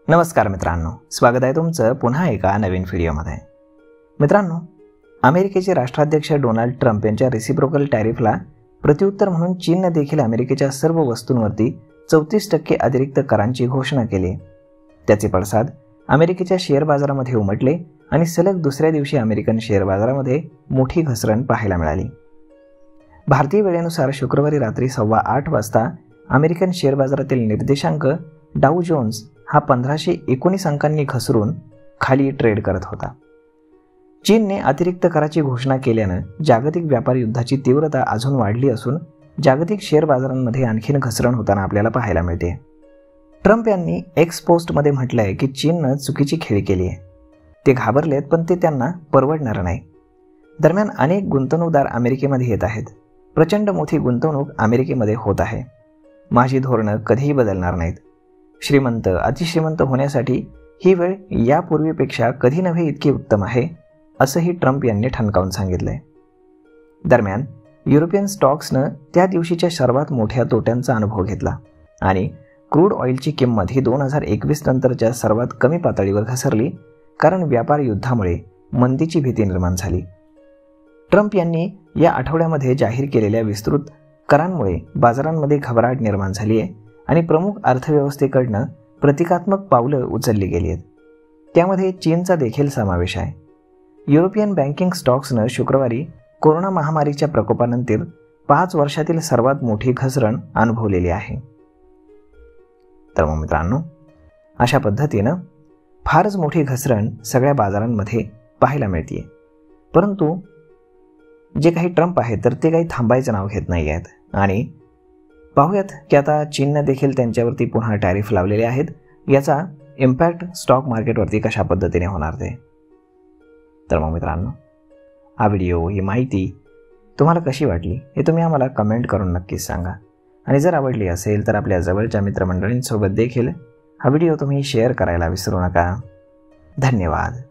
नमस्कार मित्रांनो, स्वागत आहे तुमचं पुन्हा एका नवीन व्हिडिओमध्ये। मित्रांनो, अमेरिकेचे राष्ट्राध्यक्ष डोनाल्ड ट्रम्प यांच्या रेसिप्रोकल टॅरिफला प्रत्युत्तर म्हणून चीनने देखील अमेरिकेच्या सर्व वस्तूंवरती 34% अतिरिक्त करांची घोषणा केली। त्याचे पडसाद अमेरिकेच्या शेअर बाजारामध्ये उमटले आणि सलग दुसऱ्या दिवशी अमेरिकन शेअर बाजारामध्ये मोठी घसरण पाहायला मिळाली। भारतीय वेळेनुसार शुक्रवारी रात्री 8:15 वाजता अमेरिकन शेअर बाजारातील निर्देशांक डाऊ जोन्स हा 1519 अंकांनी घसरून खाली ट्रेड करत होता। चीनने अतिरिक्त कराची घोषणा केल्यानं जागतिक व्यापार युद्धाची तीव्रता अजून वाढली असून जागतिक शेअर बाजारांमध्ये आणखीन घसरण होताना आपल्याला पाहायला मिळते। ट्रम्प यांनी एक्स पोस्टमध्ये म्हटलंय की चीननं चुकीची खेळी केली आहे, ते घाबरलेत पण ते त्यांना परवडणार नाही। दरम्यान अनेक गुंतवणूकदार अमेरिकेमध्ये येत आहेत, प्रचंड मोठी गुंतवणूक अमेरिकेमध्ये होत आहे। माझी धोरणं कधीही बदलणार नाहीत। श्रीमंत अतिश्रीमंत होण्यासाठी ही वेळ यापूर्वीपेक्षा कधी नव्हे इतकी उत्तम आहे, असंही ट्रम्प यांनी ठणकावून सांगितलंय। दरम्यान युरोपियन स्टॉक्सनं त्या दिवशीच्या सर्वात मोठ्या तोट्यांचा अनुभव घेतला आणि क्रूड ऑइलची किंमत ही 2021 नंतरच्या सर्वात कमी पातळीवर घसरली, कारण व्यापार युद्धामुळे मंदीची भीती निर्माण झाली। ट्रम्प यांनी या आठवड्यामध्ये जाहीर केलेल्या विस्तृत करांमुळे बाजारांमध्ये घबराट निर्माण झाली आहे आणि प्रमुख अर्थव्यवस्थेकडनं प्रतिकात्मक पावलं उचलली गेली आहेत। त्यामध्ये चीनचा देखील समावेश आहे। युरोपियन बँकिंग स्टॉक्सनं शुक्रवारी कोरोना महामारीच्या प्रकोपानंतर 5 वर्षातील सर्वात मोठी घसरण अनुभवलेली आहे। तर मग मित्रांनो, अशा पद्धतीनं फारच मोठी घसरण सगळ्या बाजारांमध्ये पाहायला मिळते, परंतु जे काही ट्रम्प आहेत तर ते काही थांबायचं नाव घेत नाही आहेत आणि पाहूयात की आता चीनने देखील त्यांच्यावरती पुन्हा टॅरिफ लावलेले आहेत, याचा इम्पॅक्ट स्टॉक मार्केटवरती कशा पद्धतीने होणार ते। तर मग मित्रांनो, हा व्हिडिओ, ही माहिती तुम्हाला कशी वाटली हे तुम्ही आम्हाला कमेंट करून नक्कीच सांगा आणि जर आवडली असेल तर आपल्या जवळच्या मित्रमंडळींसोबत देखील हा व्हिडिओ तुम्ही शेअर करायला विसरू नका। धन्यवाद।